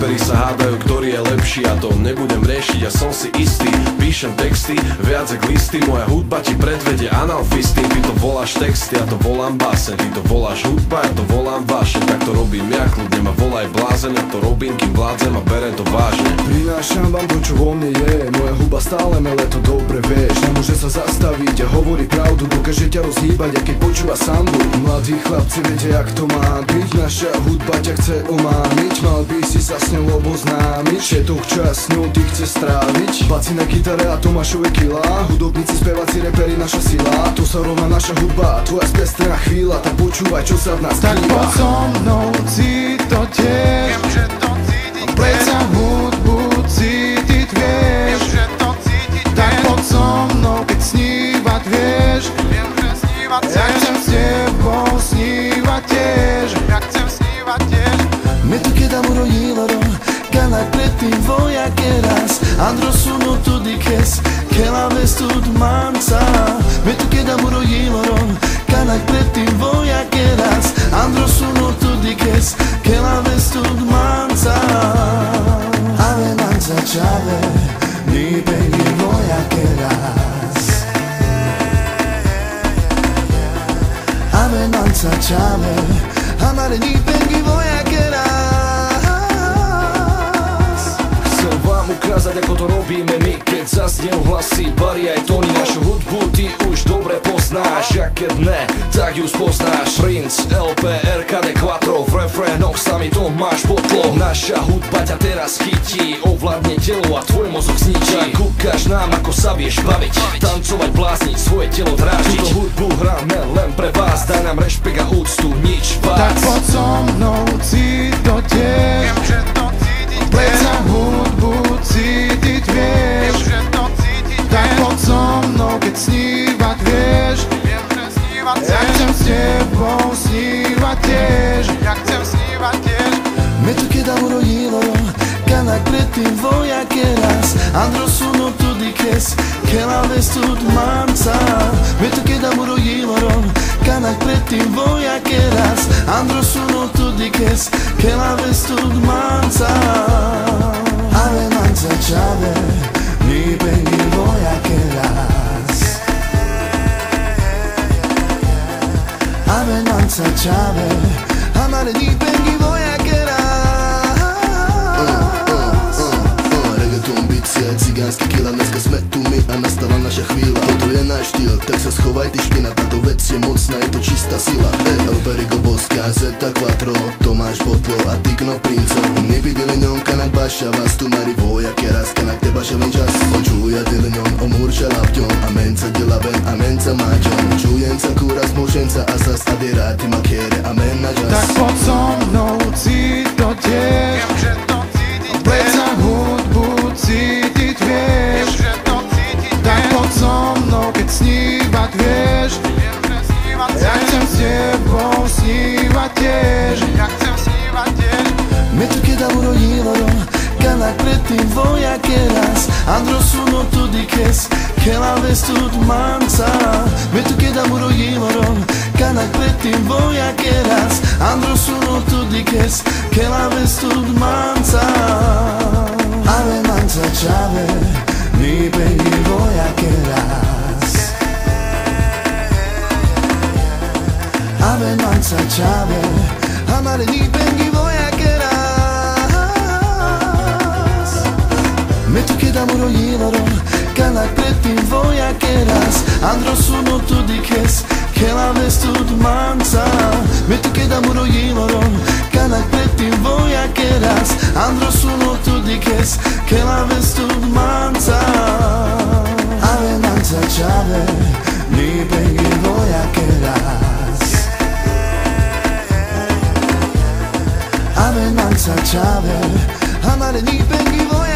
Reperi sa hádajú, ktorý je lepší, a to nebudem riešiť, ja som si istý. Píšem texty, viac jak listy, moja hudba ti predvedie analfisty. Ty to voláš texty, ja to volám báseň. Ty to voláš hudba, ja to volám vášeň. Tak to robím ja, kľudne ma volaj blázen. Ja to robím, kým vládzem a berem to vážne. Prinášam vám to, čo vo mne je. Moja huba stále mele, to dobre vieš. Nemôže sa zastaviť a hovorí pravdu, dokáže ťa rozhýbať, a keď počúva sambu. Mladí chlapci, viete, jak to má byť. Naša hudba ťa chce omámiť, mal by si sa s ňou oboznámiť. Všetok čas s ňou ty chce stráviť. Baci na gitare a Tomášove kilá. Hudobníci, speváci, reperi, naša sila. To sa rovná naša hudba, tvoja spestrená chvíľa. Tak počúvaj, čo sa v nás tak skrýva. poď so mnou, cít to tiež. Viem, že to cítiť Predsa hudbu cítiť vieš. Viem, že to cítiť Tak poď so mnou, keď snívať vieš. Viem, že snívať Ja chcem s tebou snívať tiež. Ja chcem snívať tiež. Me tu quedamos rolliloro, cana pretim voy a queras. Andro suno tu dices, que la ves tu mansa. Me tu quedamos rolliloro, cana pretim voy a queras. Andro suno tu dices, que la ves tu mansa. Ave mansa chave, ni pengi voy a queras. Ave mansa chave, amare ni pengi voy a queras. Chcem vám ukázať, ako to robíme my, keď zaznejú hlasy, bary aj tóny. Našu hudbu ty už dobre poznáš, a keď ne, tak ju spoznáš. Prince, LP, RKD Quattro, v refrénoch sa mi to máš potlo. Naša hudba ťa teraz chytí, ovládne telo a tvoj mozog zničí. Tak ukáž nám, ako sa vieš baviť, tancovať, blázniť, svoje telo dráždiť. Túto hudbu hráme len pre vás, daj nám rešpekt a úctu, nič Tak vás. poď so mnou, cít to tiež. Viem, že to cítiť Predsa hudbu cítiť vieš. Viem, že to cítiť Tak poď so mnou, keď snívať vieš. Viem, že snívať Ja chcem s tebou snívať tiež. Ja chcem snívať tiež. Me tu quedamos rolliloro, cana pretim voy a queras. Andro suno tu dices, que la ves tu mansa. Me tu quedamos rolliloro, cana pretim voy a queras. Andro suno tu dices, que la ves tu mansa. Ave mansa chave, ni pengi voy a queras. Ave mansa chave, amare ni pengi voy a queras. Reggaeton beat si aj cigánsky kila. Dneska sme tu my a nastala naša chvíľa. Toto je náš štýl, tak sa schovaj ty špina. Táto vec je mocná, je to čistá sila. El Perico Bosca, Zeta Quattro, Tomáš Botlo a Tigno Princo. Mi pidi leñón, canak baša, vas tu mari voy a queras. Canak te baša ven čas, počuja ty leñón, omurša lapťom. Amenca dilaben, amenca maťom. Čujenca kuras, mošenca, asas adirati makere, amen na Tak jas. poď so mnou, cít to tiež. Viem, že to cítiť Predsa hudbu cítiť vieš. Viem, že to cítiť Tak poď so mnou, keď snívať vieš. Viem, že snívať Ja chcem s tebou snívať tiež. Ja chcem snívať tiež. Me tu quedamos rolliloro, cana pretim voy a queras. Andro suno tu dices, que la ves tu mansa. Me tu quedamos rolliloro, cana pretim voy a queras. Andro suno tu dices, que la ves tu mansa. Ave mansa chave, ni pengi voy a queras. Ave mansa chave, amare ni pengi voy a queras. Me tu quedamos rolliloro, cana pretim voy a queras. Andro suno tu dices, que la ves tu mansa. Me tu quedamos rolliloro, cana pretim voy a queras. Andro suno tu dices, que la ves tu mansa. Ave mansa chave, ni pengi voy a queras. Ave mansa chave, amare ni pengi voy a